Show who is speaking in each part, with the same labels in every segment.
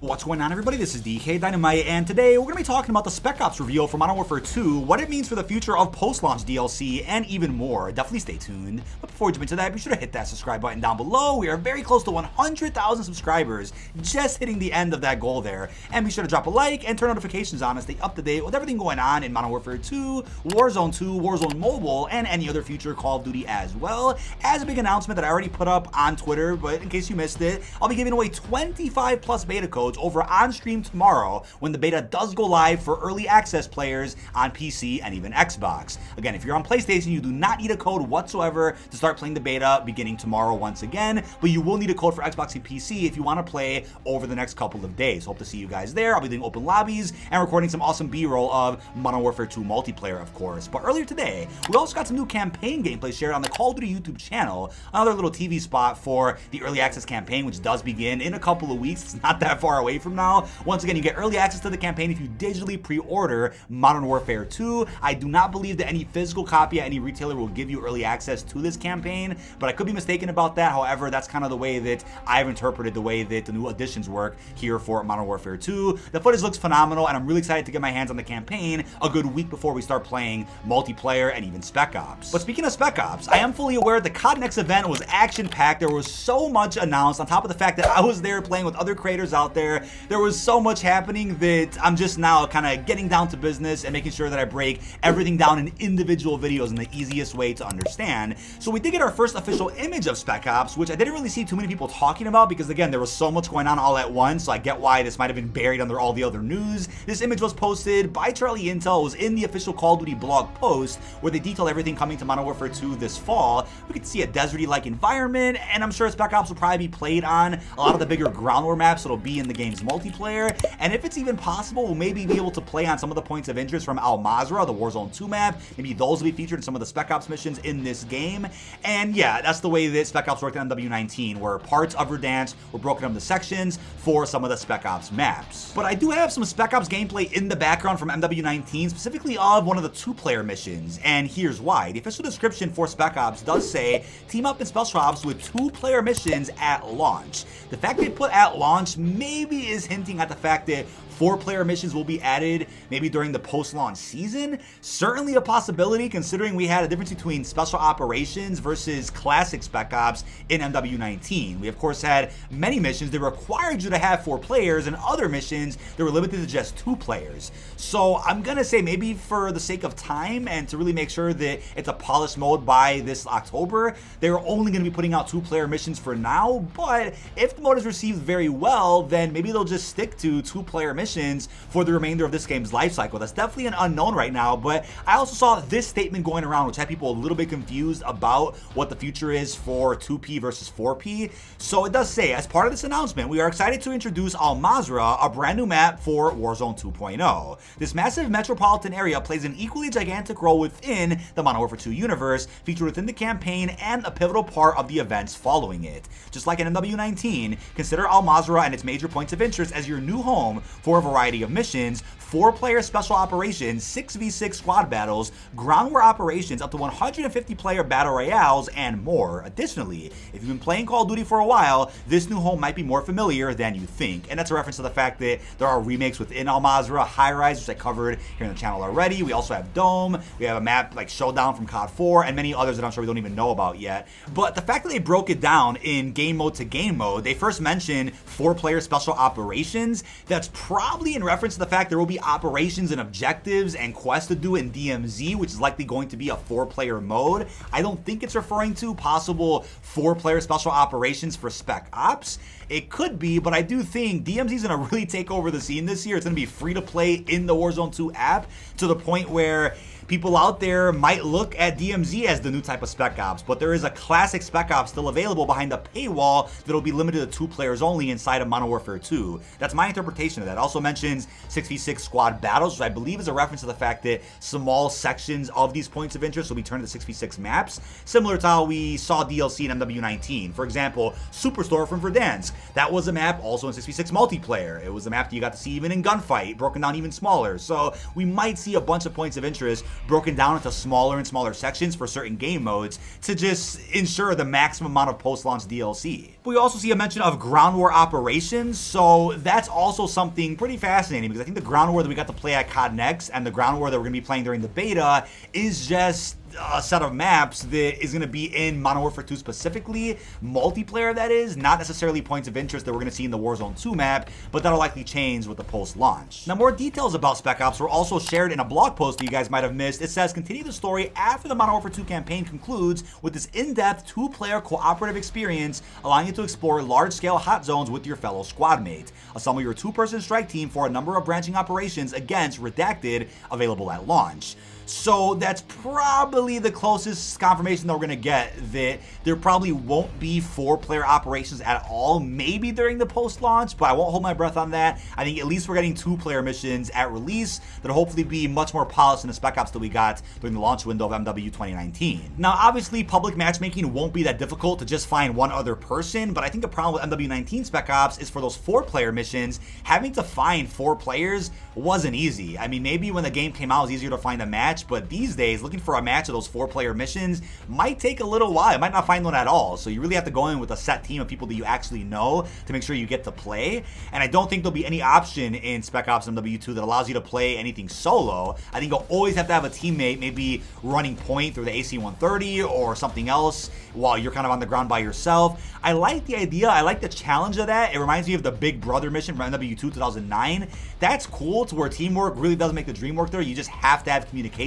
Speaker 1: What's going on, everybody? This is dkdynamite, and today we're going to be talking about the Spec Ops reveal for Modern Warfare 2, what it means for the future of post-launch DLC, and even more. Definitely stay tuned. But before we jump into that, be sure to hit that subscribe button down below. We are very close to 100,000 subscribers, just hitting the end of that goal there. And be sure to drop a like and turn notifications on to stay up to date with everything going on in Modern Warfare 2, Warzone 2, Warzone Mobile, and any other future Call of Duty as well. As a big announcement that I already put up on Twitter, but in case you missed it, I'll be giving away 25 plus beta codes over on stream tomorrow when the beta does go live for early access players on PC and even Xbox. Again, if you're on PlayStation, you do not need a code whatsoever to start playing the beta beginning tomorrow once again, but you will need a code for Xbox and PC if you want to play over the next couple of days. Hope to see you guys there. I'll be doing open lobbies and recording some awesome B-roll of Modern Warfare 2 multiplayer, of course. But earlier today, we also got some new campaign gameplay shared on the Call of Duty YouTube channel, another little TV spot for the early access campaign, which does begin in a couple of weeks. It's not that far away from now. Once again, you get early access to the campaign if you digitally pre-order Modern Warfare 2. I do not believe that any physical copy at any retailer will give you early access to this campaign, but I could be mistaken about that. However, that's kind of the way that I've interpreted the way that the new additions work here for Modern Warfare 2. The footage looks phenomenal, and I'm really excited to get my hands on the campaign a good week before we start playing multiplayer and even Spec Ops. But speaking of Spec Ops, I am fully aware the COD Next event was action-packed. There was so much announced, on top of the fact that I was there playing with other creators out there. There was so much happening that I'm just now kind of getting down to business and making sure that I break everything down in individual videos in the easiest way to understand. So we did get our first official image of Spec Ops, which I didn't really see too many people talking about because, again, there was so much going on all at once, so I get why this might have been buried under all the other news. This image was posted by Charlie Intel. It was in the official Call of Duty blog post where they detail everything coming to Modern Warfare 2 this fall. We could see a deserty-like environment, and I'm sure Spec Ops will probably be played on a lot of the bigger ground war maps that'll be in the game's multiplayer. And if it's even possible, we'll maybe be able to play on some of the points of interest from Al Mazrah, the Warzone 2 map. Maybe those will be featured in some of the Spec Ops missions in this game. And yeah, that's the way that Spec Ops worked in MWII, where parts of Verdansk were broken up into sections for some of the Spec Ops maps. But I do have some Spec Ops gameplay in the background from MWII, specifically of one of the two-player missions, and here's why. The official description for Spec Ops does say, team up in Special Ops with two-player missions at launch. The fact they put at launch maybe is hinting at the fact that four-player missions will be added maybe during the post-launch season. Certainly a possibility, considering we had a difference between Special Operations versus classic Spec Ops in MW19. We, of course, had many missions that required you to have 4 players, and other missions that were limited to just 2 players. So I'm going to say maybe for the sake of time and to really make sure that it's a polished mode by this October, they're only going to be putting out 2-player missions for now. But if the mode is received very well, then maybe they'll just stick to 2-player missions for the remainder of this game's life cycle. That's definitely an unknown right now, but I also saw this statement going around which had people a little bit confused about what the future is for 2P versus 4P. So it does say, as part of this announcement, we are excited to introduce Al Mazrah, a brand new map for Warzone 2.0. This massive metropolitan area plays an equally gigantic role within the Modern Warfare 2 universe, featured within the campaign and a pivotal part of the events following it. Just like in MW19, consider Al Mazrah and its major points of interest as your new home for a variety of missions, 4-player special operations, 6v6 squad battles, ground war operations, up to 150-player battle royales, and more. Additionally, if you've been playing Call of Duty for a while, this new home might be more familiar than you think. And that's a reference to the fact that there are remakes within Al Mazrah, High Rise, which I covered here on the channel already. We also have Dome, we have a map like Showdown from COD 4, and many others that I'm sure we don't even know about yet. But the fact that they broke it down in game mode to game mode, they first mentioned 4-player special operations. That's probably in reference to the fact there will be operations and objectives and quests to do in DMZ, which is likely going to be a 4-player mode. I don't think it's referring to possible 4-player special operations for Spec Ops. It could be, but I do think DMZ is going to really take over the scene this year. It's going to be free to play in the Warzone 2 app to the point where people out there might look at DMZ as the new type of Spec Ops, but there is a classic Spec Ops still available behind a paywall that'll be limited to 2 players only inside of Modern Warfare 2. That's my interpretation of that. It also mentions 6v6 squad battles, which I believe is a reference to the fact that small sections of these points of interest will be turned into 6v6 maps, similar to how we saw DLC in MW19. For example, Superstore from Verdansk. That was a map also in 6v6 multiplayer. It was a map that you got to see even in gunfight, broken down even smaller. So we might see a bunch of points of interest broken down into smaller and smaller sections for certain game modes to just ensure the maximum amount of post-launch DLC. We also see a mention of ground war operations, so that's also something pretty fascinating because I think the ground war that we got to play at COD Next and the ground war that we're going to be playing during the beta is just a set of maps that is going to be in Modern Warfare 2 specifically, multiplayer that is, not necessarily points of interest that we're going to see in the Warzone 2 map, but that'll likely change with the post-launch. Now, more details about Spec Ops were also shared in a blog post that you guys might have missed. It says, continue the story after the Modern Warfare 2 campaign concludes with this in-depth two-player cooperative experience, allowing you to explore large-scale hot zones with your fellow squad mates. Assemble your two-person strike team for a number of branching operations against Redacted, available at launch. So that's probably the closest confirmation that we're going to get that there probably won't be 4-player operations at all, maybe during the post-launch, but I won't hold my breath on that. I think at least we're getting 2-player missions at release that'll hopefully be much more polished than the Spec Ops that we got during the launch window of MWII 2019. Now, obviously, public matchmaking won't be that difficult to just find one other person, but I think the problem with MWII 19 Spec Ops is for those 4-player missions, having to find 4 players wasn't easy. I mean, maybe when the game came out, it was easier to find a match, but these days, looking for a match of those 4-player missions might take a little while. You might not find one at all, so you really have to go in with a set team of people that you actually know to make sure you get to play, and I don't think there'll be any option in Spec Ops MW2 that allows you to play anything solo. I think you'll always have to have a teammate maybe running point through the AC-130 or something else while you're kind of on the ground by yourself. I like the idea. I like the challenge of that. It reminds me of the Big Brother mission from MW2 2009. That's cool to where teamwork really does make the dream work there. You just have to have communication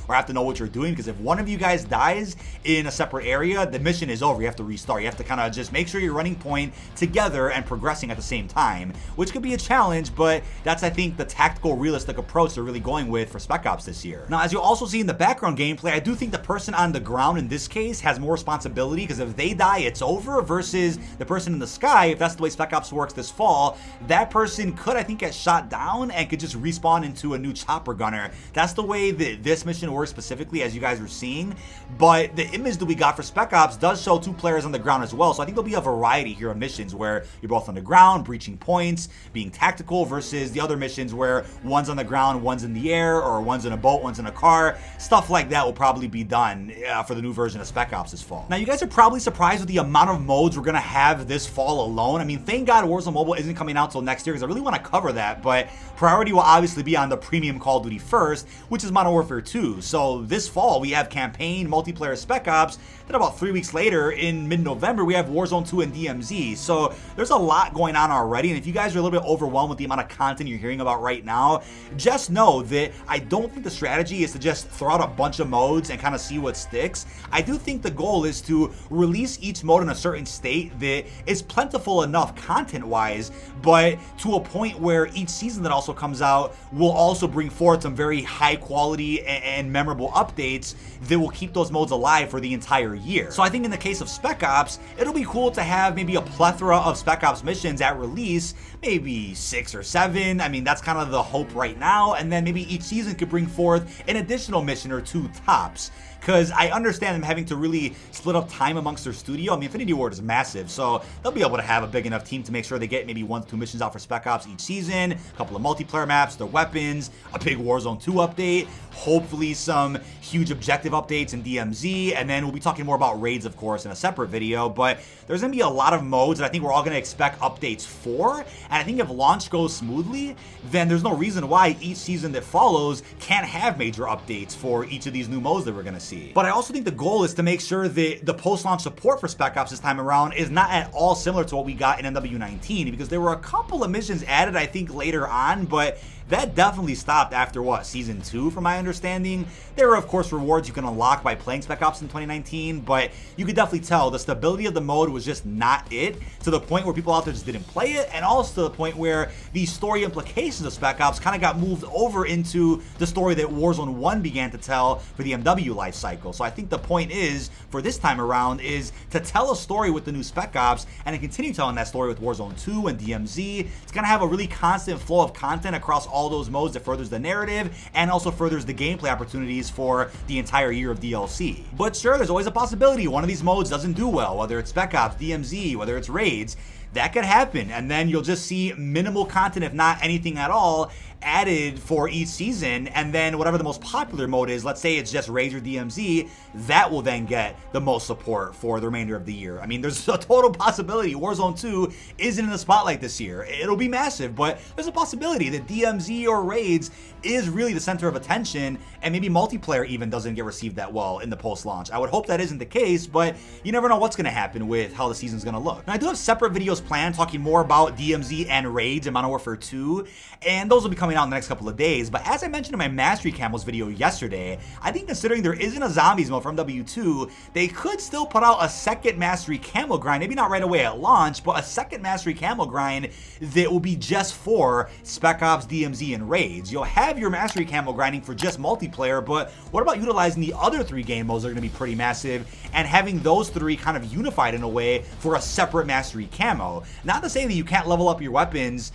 Speaker 1: or have to know what you're doing, because if one of you guys dies in a separate area, the mission is over. You have to restart. You have to kind of just make sure you're running point together and progressing at the same time, which could be a challenge, but that's, I think, the tactical, realistic approach they're really going with for Spec Ops this year. Now, as you'll also see in the background gameplay, I do think the person on the ground in this case has more responsibility, because if they die, it's over, versus the person in the sky, if that's the way Spec Ops works this fall, that person could, I think, get shot down and could just respawn into a new chopper gunner. That's the way that this mission works specifically, as you guys were seeing, but the image that we got for Spec Ops does show 2 players on the ground as well, so I think there'll be a variety here of missions where you're both on the ground, breaching points, being tactical, versus the other missions where one's on the ground, one's in the air, or one's in a boat, one's in a car. Stuff like that will probably be done for the new version of Spec Ops this fall. Now, you guys are probably surprised with the amount of modes we're going to have this fall alone. I mean, thank God Warzone Mobile isn't coming out till next year, because I really want to cover that, but priority will obviously be on the premium Call of Duty first, which is Modern Warfare 2. So this fall, we have campaign, multiplayer Spec Ops, then about 3 weeks later, in mid-November, we have Warzone 2 and DMZ. So there's a lot going on already, and if you guys are a little bit overwhelmed with the amount of content you're hearing about right now, just know that I don't think the strategy is to just throw out a bunch of modes and kind of see what sticks. I do think the goal is to release each mode in a certain state that is plentiful enough content-wise, but to a point where each season that also comes out will also bring forth some very high-quality and memorable updates that will keep those modes alive for the entire year. So I think in the case of Spec Ops, it'll be cool to have maybe a plethora of Spec Ops missions at release, maybe 6 or 7. I mean, that's kind of the hope right now, and then maybe each season could bring forth an additional mission or 2 tops. Because I understand them having to really split up time amongst their studio. I mean, Infinity Ward is massive, so they'll be able to have a big enough team to make sure they get maybe 1 to 2 missions out for Spec Ops each season, a couple of multiplayer maps, their weapons, a big Warzone 2 update, hopefully some huge objective updates in DMZ, and then we'll be talking more about raids, of course, in a separate video, but there's going to be a lot of modes that I think we're all going to expect updates for, and I think if launch goes smoothly, then there's no reason why each season that follows can't have major updates for each of these new modes that we're going to see. But I also think the goal is to make sure that the post-launch support for Spec Ops this time around is not at all similar to what we got in MW19, because there were a couple of missions added, I think, later on, but that definitely stopped after, what, Season 2, from my understanding. There are, of course, rewards you can unlock by playing Spec Ops in 2019, but you could definitely tell the stability of the mode was just not it, to the point where people out there just didn't play it, and also to the point where the story implications of Spec Ops kind of got moved over into the story that Warzone 1 began to tell for the MW life cycle. So I think the point is, for this time around, is to tell a story with the new Spec Ops, and to continue telling that story with Warzone 2 and DMZ. It's going to have a really constant flow of content across all those modes that furthers the narrative and also furthers the gameplay opportunities for the entire year of DLC. But sure, there's always a possibility one of these modes doesn't do well, whether it's Spec Ops, DMZ, whether it's raids. that could happen. And then you'll just see minimal content, if not anything at all, added for each season, and then whatever the most popular mode is, let's say it's just Raids or DMZ, that will then get the most support for the remainder of the year. I mean, there's a total possibility Warzone 2 isn't in the spotlight this year. It'll be massive, but there's a possibility that DMZ or Raids is really the center of attention, and maybe multiplayer even doesn't get received that well in the post-launch. I would hope that isn't the case, but you never know what's going to happen with how the season's going to look. And I do have separate videos planned talking more about DMZ and Raids in Modern Warfare 2, and those will be coming out in the next couple of days. But as I mentioned in my Mastery Camos video yesterday, I think considering there isn't a Zombies mode from MWII, they could still put out a second Mastery Camo grind, maybe not right away at launch, but a second Mastery Camo grind that will be just for Spec Ops, DMZ, and Raids. You'll have your Mastery Camo grinding for just multiplayer, but what about utilizing the other 3 game modes that are going to be pretty massive and having those 3 kind of unified in a way for a separate Mastery Camo? Not to say that you can't level up your weapons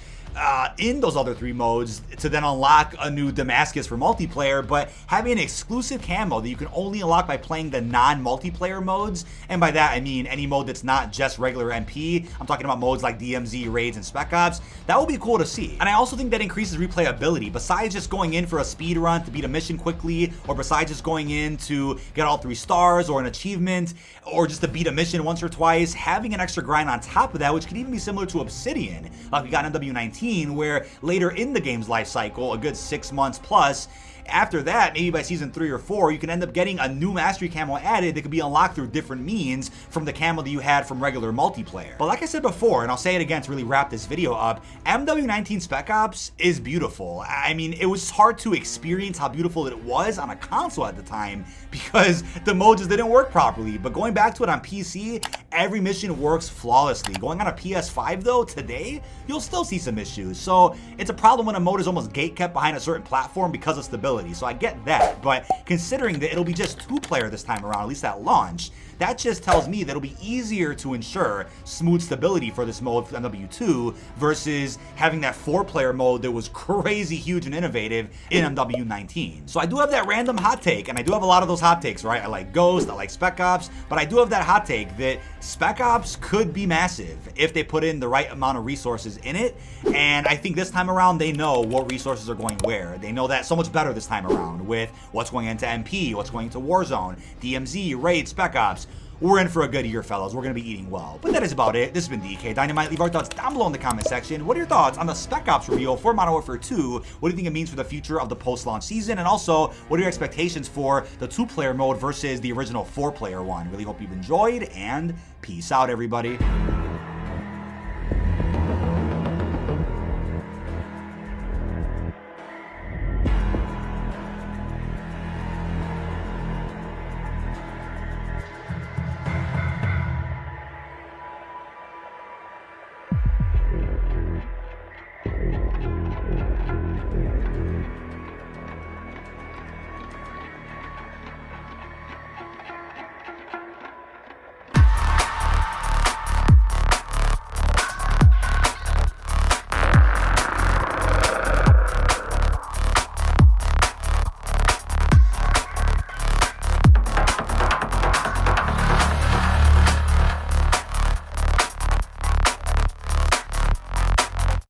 Speaker 1: in those other 3 modes to then unlock a new Damascus for multiplayer, but having an exclusive camo that you can only unlock by playing the non-multiplayer modes, and by that I mean any mode that's not just regular MP. I'm talking about modes like DMZ, Raids, and Spec Ops. That will be cool to see. And I also think that increases replayability. Besides just going in for a speed run to beat a mission quickly, or besides just going in to get all 3 stars or an achievement, or just to beat a mission once or twice, having an extra grind on top of that, which could even be similar to Obsidian, like we got in MW19, where later in the game's life cycle, a good 6 months plus, after that, maybe by season 3 or 4, you can end up getting a new Mastery Camo added that could be unlocked through different means from the camo that you had from regular multiplayer. But like I said before, and I'll say it again to really wrap this video up, MW19 Spec Ops is beautiful. I mean, it was hard to experience how beautiful it was on a console at the time because the modes just didn't work properly. But going back to it on PC, every mission works flawlessly. Going on a PS5 though, today, you'll still see some issues. So it's a problem when a mode is almost gatekept behind a certain platform because of stability. So I get that, but considering that it'll be just 2-player this time around, at least at launch, that just tells me that it'll be easier to ensure smooth stability for this mode for MW2 versus having that 4-player mode that was crazy huge and innovative in MW19. So I do have that random hot take, and I do have a lot of those hot takes, right? I like Ghost, I like Spec Ops, but I do have that hot take that Spec Ops could be massive if they put in the right amount of resources in it, and I think this time around they know what resources are going where. They know that so much better this time around with what's going into MP, what's going into Warzone, DMZ, Raid, Spec Ops. We're in for a good year, fellas. We're going to be eating well. But that is about it. This has been dkdynamite. Leave our thoughts down below in the comment section. What are your thoughts on the Spec Ops reveal for Modern Warfare 2? What do you think it means for the future of the post-launch season? And also, what are your expectations for the 2-player mode versus the original 4-player one? Really hope you've enjoyed, and peace out, everybody.